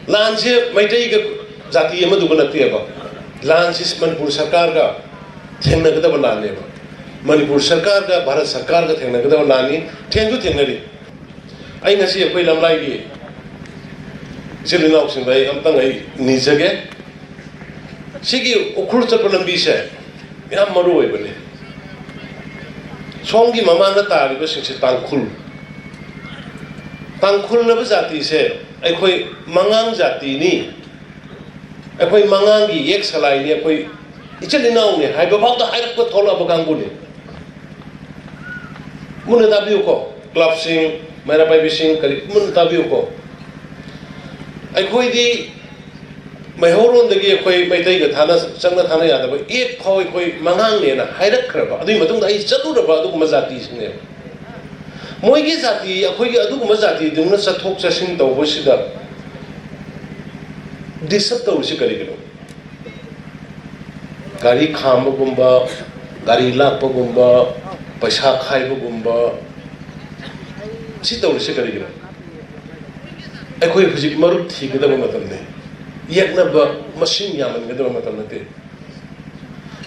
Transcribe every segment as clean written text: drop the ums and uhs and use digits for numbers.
लान से मैत्री का जाति ये मधुबन लगती है लान से मणिपुर सरकार का थेंगनागदबा लान है मणिपुर सरकार का भारत सरकार का थेंगनागदबा लानी थेंगसु थेंगनरी आई नसी कोई लमलाई की चिलिनाउ सिंह भाई अमतंग आई निजगे सिगी उखुर चप्पल लंबी से याम मरु है बने सोंगी ममांग तारीब सिंह से तांगखुल नब जाति से अखोई मंगांग जाति नी अखोई मंगांग की एक सलाई ने अखोई इचलिनाउ ने हाई बबाव तो हाई रख को थोला बगांगु ने मुने ताबियो को क्लब सिंह मेरा भाई बिसिंग करी मुने ताबियो को अखोई दी मैहोरों दगी अखोई मैतई का थाना संग थाना याद है एक खाओ अखोई मंगांग ने ना हाई रख रहा अभी मतुंग दाई चतुर रहा तो मजाती इसने मोई की जाति अखोई की अदुग मजाती दुना सथोक चसिंग तो वशिदा डिस्टर्ब तो उसी करी करो गाड़ी खाम गुम्बा गाड़ी लाप गुम्बा पैसा खाई गुम्बा सी तो उसी करी करो अखोई हुजिक मरुप थी के दबा मतलब ने एक नब मशीन यामन के दबा मतलब नते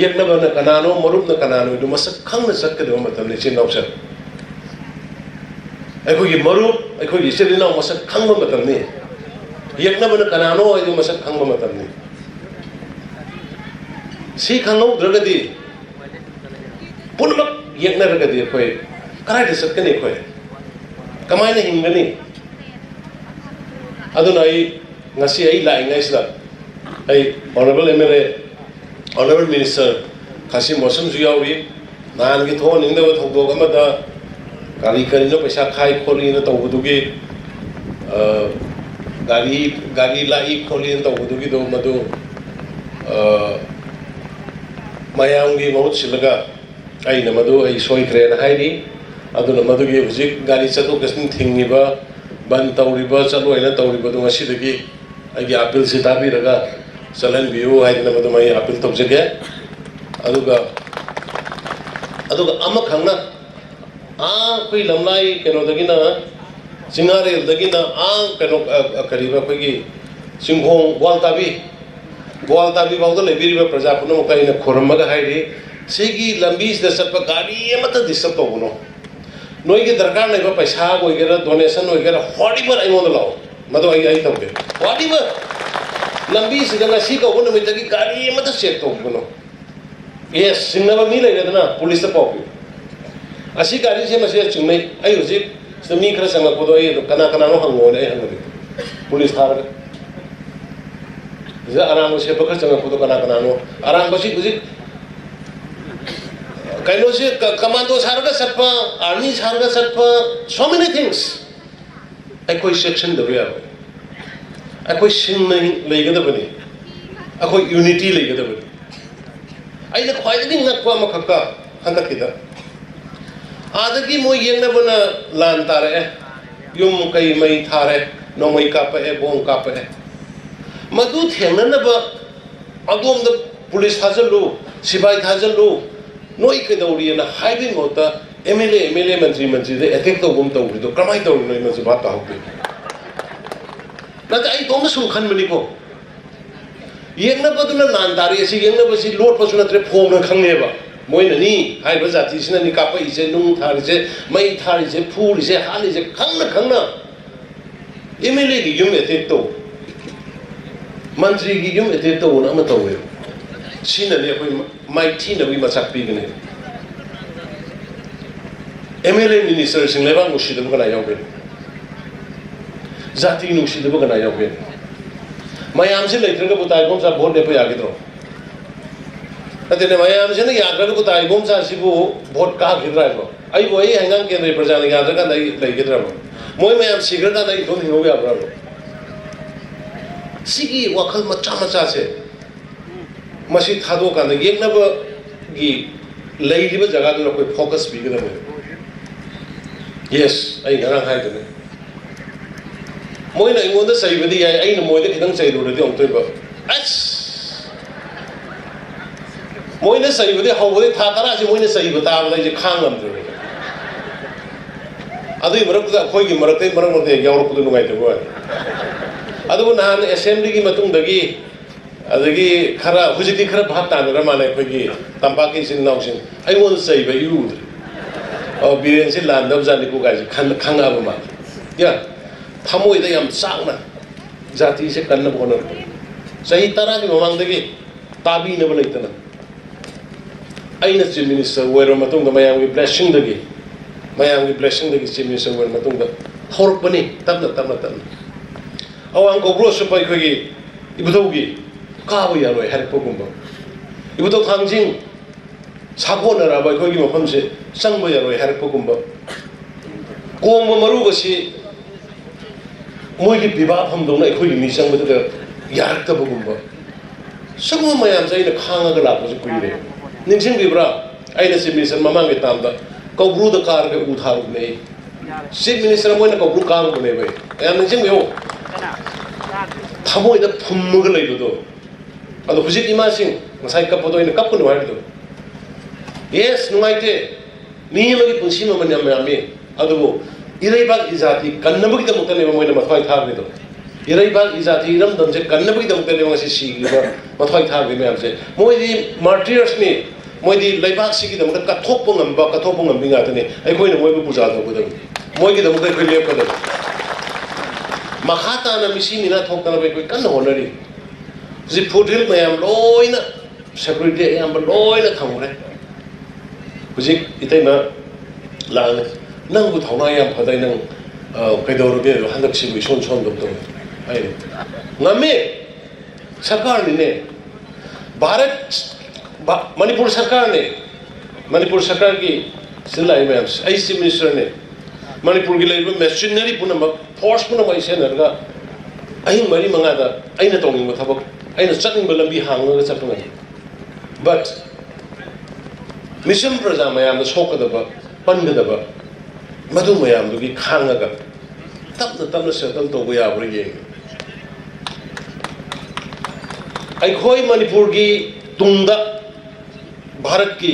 एक नब न कनानो मरुप न कनानो दो मसक खंग न सक के दबा मतलब ने चिन्ह अवसर अखोई मरुप अखोई इचलिना मसक खंग मतलब ने एक नब न कनानो है दो मसक खंग मतलब ने सी खंगो द्रगदी पुनमक एक न रगदी अखोई कराई दे सक ने अखोई कमाई न हिंगनी अदुना आई ngasi ai lai ngai sida ai honorable MLA honorable minister khasi mosam ju yawi nan gi thon ning da thok do ga gari kari no paisa khai kholi na to du gi gari lai kholi na to du gi do madu mayam gi mahut silaga ai na madu ai soi kre na hai ri aduna madu gi hujik gari chatu kasni thingni ba ban tawriba chalo ina tawriba do ngasi dagi I appeal से ताबी रगा चलन बियो है ना मतलब मैं appeal तो जगह अदुगा अम खंगना कोई लमलाई कनो दगिना सिंगारे दगिना कनो करीबा कोई सिंहों ग्वालताबी बाउदा लेबिरिबा प्रजा पुनो मकाइना खोरमगा हाइदे सेगी लंबी से सप गाड़ी मत डिस्टर्ब तो बनो नोई के दरकार नहीं पैसा होइगेरा डोनेशन होइगेरा हॉडीबर आइमोन लाओ मदो आई तौगे हॉडीबर लंबी से जगह सी को उन में तकी गाड़ी मत चेक तो बनो ये सिंगनबा मी लेना पुलिस पाओ असी गाड़ी से मसे चुमै आई हुजी समी खर संग पदो आई कना कना नो हंगो ने हंगदे पुलिस थार जा आराम से पकड़ संग पदो कना कना नो आराम बसी हुजी कइनो से कमांडो सारगा सटपा आर्मी सारगा सटपा so many things अखोई सेक्शन दबया अखोई सिंग नहीं लेगदबनी अखोई यूनिटी लेगदबनी आइना ख्वाइदगी नक्वा मखक्का हंदकिदा आदगी मो येंगनबना लान तारे युम कई मई थारे नोमई कापे बोंग कापे मदु थेंगनब अदोम द पुलिस थाजलु सिपाही थाजलु नोई कदौरियना हाइबी मोता MLA मंत्री दे अटैक तो गुम तो उड़ो क्रमाई तो नोई मंत्री बात होके नत आई दोम सुन खन मनी को येंगना बदुना लान तारे एसी येंगना बसी लोट पसु नत्रे फोम न खंगनेबा मोइना नी हाइबा जाति सिना नि कापा इसे नुंग थारिसे मई थारिसे फुरिसे हालिसे खंगना MLA की युम अटैक तो मंत्री की युम अटैक तो न म तोवे सिना ने कोई माइथी नबी मचाक पीगने MLA minister सिंह लेबा मुशिदब गना यावबे जाति नुशिदब गना यावबे मयाम से लेत्रगा बुताई बोम सा भोट देपो यागिद्रो अतने मयाम से न याग्रग बुताई बोम सा सिबु भोट का गिद्राइबो आई बोई हंगाम केंद्र प्रजानि याग्रगा दई लेगिद्राबो मोय मयाम सिग्रगा दई थोन हिंगो याब्राबो सिगी वखल मचा से मसी थादो कांद येंगनब गी लेइदिबा जगह दो कोई focus बिगदबो yes ai ngarang hai dene moi na ingon da sai badi ai na moi da khidang sai ro de ong toi ba as moi na sai badi haw badi tha tara si moi na sai ba ta ba je khang ngam de adu marak da khoi gi marak te marak mo de yaw ro pu nu ngai de ba ꯑꯗꯨꯕꯨ ꯅꯍꯥꯟ ꯑꯦꯁꯦꯝꯕ꯭ꯂꯤꯒꯤ ꯃꯇꯨꯡꯗꯒꯤ ꯑꯗꯒꯤ ꯈꯔ ꯍꯧꯖꯤꯛꯇꯤ ꯈꯔ ꯚꯥꯞ ꯇꯥꯅꯔ ꯃꯥꯜꯂꯦ ꯑꯩꯈꯣꯏꯒꯤ ꯇꯝꯄꯥꯛꯀꯤ ꯏꯆꯤꯟ ꯏꯅꯥꯎꯁꯤꯡ ꯑꯩꯉꯣꯟꯗ ꯆꯩꯕ ꯏꯔꯨꯗ꯭ꯔꯦ ꯕꯤꯔꯦꯟꯁꯤ ꯂꯥꯟꯗꯕꯖꯥꯠꯅꯤꯀꯣ ꯒꯥꯏꯁꯦ ꯈꯪꯉꯛꯑꯕ ꯃꯥꯜꯂꯦ ꯌꯥ ꯊꯃꯣꯏꯗ ꯌꯥꯝ ꯆꯥꯛꯅ ꯖꯥꯇꯤꯁꯦ ꯀꯟꯅꯕ ꯍꯣꯠꯅꯔꯛꯄ ꯆꯍꯤ 10ꯒꯤ ꯃꯃꯥꯡꯗꯒꯤ ꯇꯥꯕꯤꯅꯕ ꯂꯩꯇꯅ ꯑꯩꯅ ꯆꯤꯐ ꯃꯤꯅꯤꯁꯇꯔ ꯑꯣꯏꯔꯕ ꯃꯇꯨꯡꯗ ꯃꯌꯥꯝꯒꯤ ꯕ꯭ꯂꯦꯁꯤꯡꯗꯒꯤ ꯆꯤꯐ ꯃꯤꯅꯤꯁꯇꯔ ꯑꯣꯏꯔꯕ ꯃꯇꯨꯡꯗ ꯍꯧꯔꯛꯄꯅꯤ ꯇꯞꯅ ꯑꯋꯥꯡ ꯀꯧꯕ꯭ꯔꯨꯁꯨꯄ ꯑꯩꯈꯣꯏꯒꯤ 이부터기 까부 야로에 해rek보 군바 이부터 강진 사고나라바 거기 뭐 험세 쌍보 야로에 해rek보 군바 고모 마루 것이 뭐기 비바 함동나 거기 미상부터 야르다 보군바 성모 마양 저희는 강하게 라고서 꾸이래 닝신 비브라 아이나 시미선 마망게 땀다 거브루도 까르게 우타르네 시미니스는 뭐는 거브루 까르네 왜 야 닝신 왜요 타모이다 품목을 내려도 아도 후식 이마싱 사이 kap어도 있는 kap고는 와야도 예스 누가이테 미역이 분심은 뭐냐면 아도 이래박 이자티 간나보기 때문에 뭐는 마트와이 타르도 이래박 이자티 이름 던제 간나보기 때문에 뭐시 시기가 마트와이 타르게 뭐야세 뭐이 마르티어스니 뭐이 레박 시기 때문에 까톡봉 빈가더니 아이코이는 뭐이 부자도 거든 뭐이게 때문에 그 레거든 마하타나 미시미나 톡다나 베고 깐나 호너리 지 푸딜 마얌 로이나 세크리티 얌 로이나 탐그래 부직 이때나 랑 낭부 통화야 바다에 능 그대로게 한덕시고 손손도 아이 남미 सरकारने भारत मणिपुर सरकार की सिलाई में चीफ मिनिस्टर ने मणिपुर की लेब मेशिनरी पुनम फोर्स पुनम ऐसे नरगा अहिंग मरी मंगादा अइना तोंगिंग थबक अइना चटिंग लंबी हांगगा चपंग बट मिशन प्रजा मयाम सोकदब पनगदब मधु मयाम दुगी खांगगा तपना तपना सेटल तोबो याब्र ये अखोई मणिपुर की तुंगदा भारत की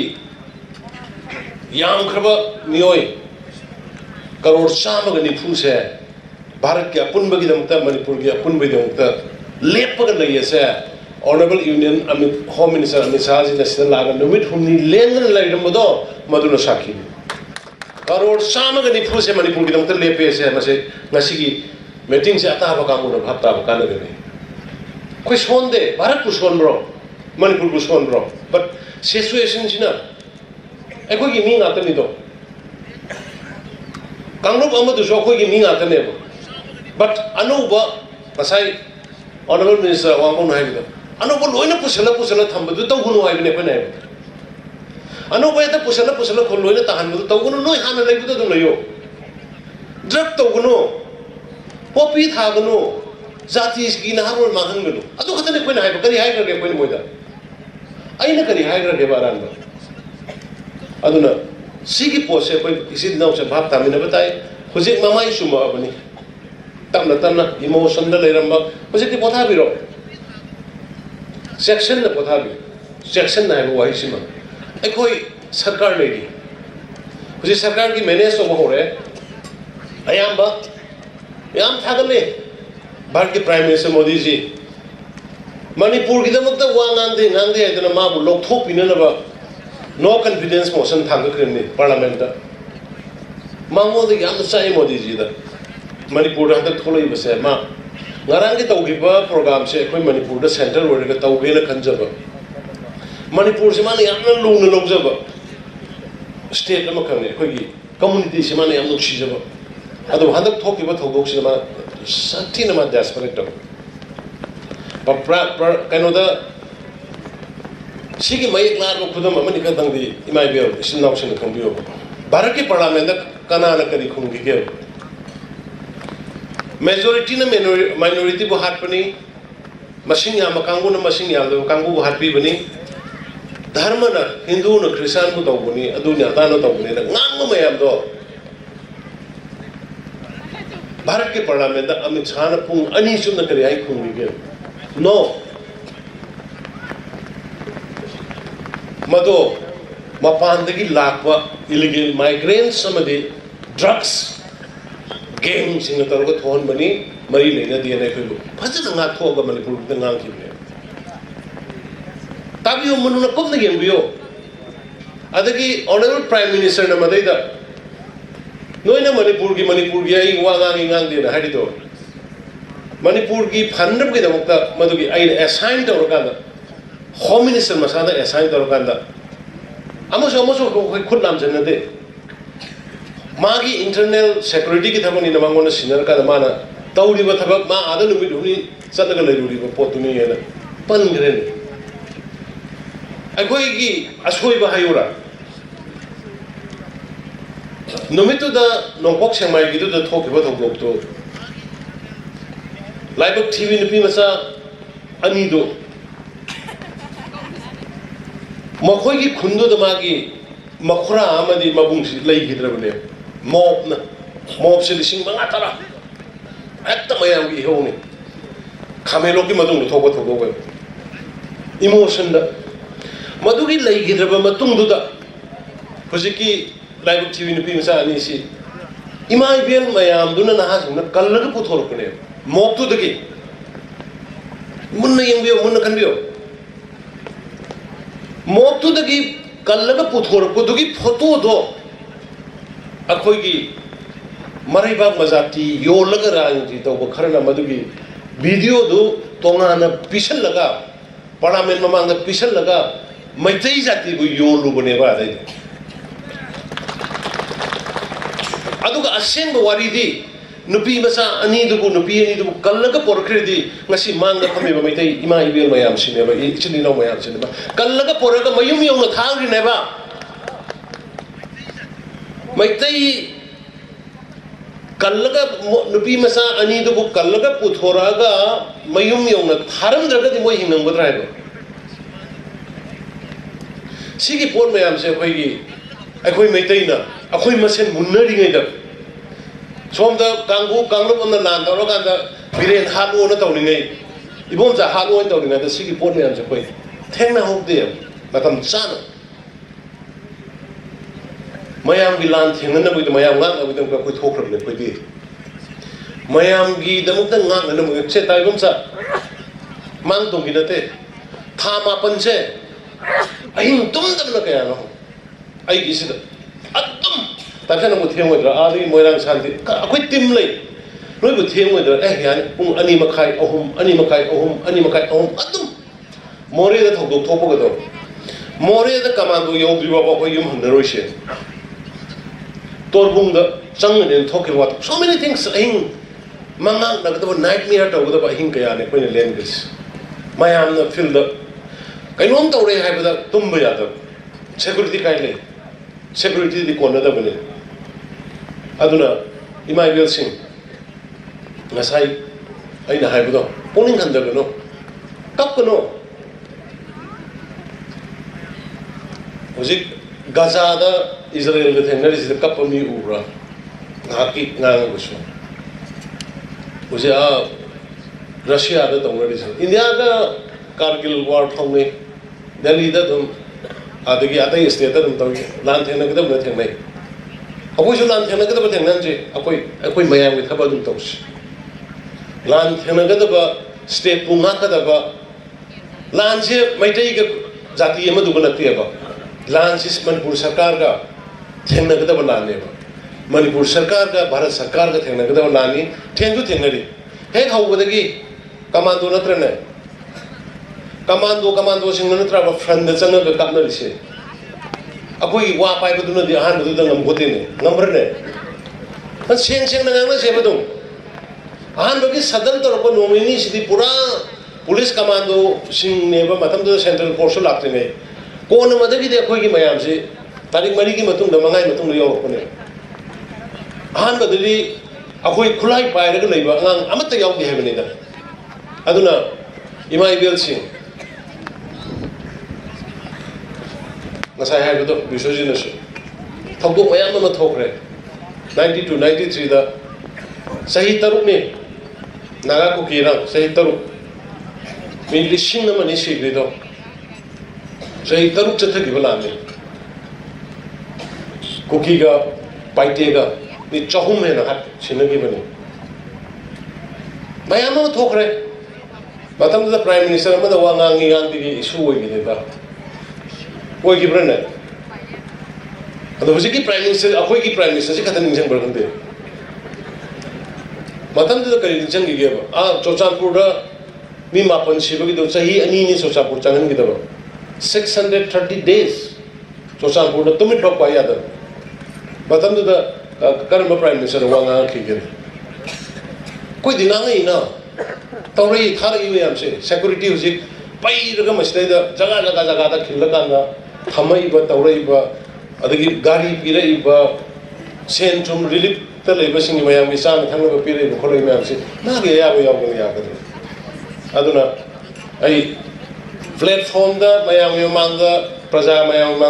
यामख्रब मियोय करोड़ चामगा निफु से भारत की अपुनबगिदमता मणिपुर की अपुनबगिदमता लेपगा लैयसे honourable union home minister Amit Shah ji ने लागा नुमित हुमनी लेंगन लैरमदो मधुना साखी करोड़ चामगा निफु से मणिपुर की दमता लेपे से मसे ngasi मीटिंग से अताबा कांगुना भापताबा कानगने कोई सोंदे भारत को सोनब्रो मणिपुर को सोनब्रो बट सिचुएशन सिना अखोई की मी नातनी दो कांगरूप अमदुसो अखोई की मी नातने बट अनौबा मसाई ऑनरेबल मिनिस्टर वांगोन हाइबदो अनौबा लोइना पुसला थंबदु तौगुनु हाइबने कोइ नाइ अनौबा एता पुसला खो लोइना तहनबदु तौगुनु नोइ हाना लैबदु दु लयो ड्रग तौगुनु पॉपी थागुनु जाति की नहारोल माहंगनु अदु खतने कोइ नाइ करी हाइग्रगे कोइ मोइदा अइना करी हाइग्रगे बारान अदुना सिगी पोसे कोइ इसी दिनाव से भाप तामिना बताय हुजिक मामाई सुमा अबनी तमना तमना इमोशन द लेरम हुजिक पोथा बिरो सेक्शन न पोथा बि सेक्शन नाइ वाहि सिमा एखोई सरकार लेडी हुजिक सरकार की मैनेज तो होरे अयाम याम थागले भारत के प्राइम मिनिस्टर मोदी जी मणिपुर की दमकता वा ngang de aduna mabu lokthok pinanaba no confidence motion थांगख्रेमनि पार्लियामेंट मांगो de yam sai Modi ji दा मणिपुर हंतक थोलई बसे मा ngarang की तौगिबा प्रोग्राम से कोई मणिपुर दा सेंटर ओरगा तौगेना खंजबा मणिपुर से माने याम लुंग लौजबा स्टेट अमा खंगे कोई कम्युनिटी से माने याम नुक्सिजबा अदो हंतक थोकिबा थौगोक से मा सथिन मा डेस्परेट तब कनो दा सिगी मयक लार खुदम अमनि खतंगदी इमाय बेर सिनाव सिन खंबियो भारत के पार्लियामेंट कनाना करी खुंगी के मेजॉरिटी ने माइनॉरिटी को हाटपनी मसिंग या मकांगु न मसिंग या कांगु को हाटपी बनी धर्म न हिंदू न क्रिश्चियन को तौबनी अदु न्या तानो तौबनी ngang मयाम दो भारत के पार्लियामेंट अमित शाह न पुंग अनि सुन करी आई खुंगी के नो मदो मपानदगी लाकवा इलीगल माइग्रेंट्स समदि ड्रग्स गैंग सिंग तरग थोन बनी mari le na dia na khoi phajana nga tho ga Manipur da ngang ki ne tabi manu na kom na yem bio adagi honorable prime minister na madai da noina Manipur gi ai wa ngang de na hadi do Manipur gi phandam gi da mukta madu gi ai assign to ka da home minister masada assign to ka da amoso khoi khut nam jan na de magi internal security ki thamani na mangona senior ka da mana tauri ba thabak ma ada numi dhuni sadaga leiruri ba potuni yana pan gren agoi gi asoi ba hayura nomitu da nongpok semai gi da thoki ba thok to laibak tv nupi masa ani do makhoi gi khundo da magi makhura amadi mabung si lei gidrabne mob se lising manga tara ekta mayam gi honi khamelo ki madung thok ba emotion da madugi lei gidraba matung du da hojiki laibak tv nupi masa ani si imai bel mayam duna na ha suna kallaga puthor kune mob tu dagi munna yengbiyo munna kanbiyo mob tu dagi kallaga puthor ko dugi photo do akhoi gi marai ba mazati yo laga rang ji to kharna madugi video do tonga na pisal laga parliament mamang na pisal laga maitai jati bu yo lu bone ba dai aduga aseng ba wari di nupi masa ani du nupi ani du kallaga porkhre di ngasi manga phame ba maitai ima ibel mayam sine ba ichini no mayam sine ba kallaga poraga mayum yong na thang ri ne ba maitai kallaga nupi masa ani du kallaga puthoraga mayum yong na tharam draga di moi hingang ba trai ba sigi pon mayam se khoi gi akhoi maitai na akhoi masen munnari ngai da somda kangbu kanglup on the land or ganda biren halu na tawni ngai ibom ja halu on tawni ngai da sigi pon mayam se khoi thengna hok de matam chana mayam gi lan thengna na bui de mayam ngang abu dam ka khoi thokrab ne khoi di mayam gi damuk ta ngang na mu che tai bom sa mang tong gi na te thama pan se ahin tum dam na kaya no ai gi sida atum tapsana mu theng wedra ari moirang santi akhoi tim lei noi bu theng wedra yan pung ani makhai ahum atum more da thok thok ga do more da commando yo bi ba ko yum han ro she torbung da chang ne thok wa so many things ahin mangang na ga nightmare to ga ba hin kaya ne ko ne len gis mayam na feel da kainom tawre hai ba da tum ba ya da security kai le security di kona da bane aduna imai bel sing ngasai aina hai ba do poning kan da no kap no hojik gaza da Israel ga Thengnari si kap mi ura ngaki ngang gusu hoje a Russia da Thengnari si India da Kargil war thongne Delhi da dum adagi atai state da dum tawi lan thena ga dum na thengnai akoi ju lan thena ga da thengnan je akoi mayam ga thaba dum taws lan thena ga da state punga ka da ba lan je maitai ga jati ma du ga nakti ba lan sis Manipur sarkar ga thengna ga da lan ne ba Manipur sarkar ga Bharat sarkar ga thengna ga da lan ni Thengsu Thengnari he khau ba dagi commando natra ne commando sing natra ba front da changa ga kap na ri se akoi wa pai ba du na di han du da ngam gote ne number ne an seng na ngang na se ba dum han ba ki sadan tor ko nomini sidi pura police commando sing ne ba matam da central force lakte ne ko na ma da gi de khoi gi mayam se tarik mari gi matung da mangai matung yo ko ne han ba di akoi khulai pai ra ga lei ba ngang amata yaw gi he ne da aduna imai bel sing ngasai hai ba do bisoji na su thok mayam ma thokre 92 93 da sahi taruk ne naga ko kira sahi taruk min lising na mani si do sahi taruk chatha gi bala ne kuki ga paite ga ni chahum he na hat sinagi bani mayam ama thokre matam da prime minister ama da wangangi gandhi issue hoigide da hoigi brane ado hojiki prime minister akoi ki prime minister se khatan ningchang bargande matam da kari ningchang gi ge ba chochanpur da mi mapan sibagi do chahi ani ni chochanpur changan gi da 630 days chochanpur da tumit thok pa ya da matam da karma prime minister wanga ki ge koi dinangai na tawrai thar yu yam se security hujik pai raga masdai da jaga da khilla kana thamai ba tawrai ba adagi gari pirai ba sen chum relief ta leiba sing mayam mi sang thang ba pirai ba kholoi mayam se na ge ya ba yaw ya ka aduna ai platform da mayam yo manga praja mayam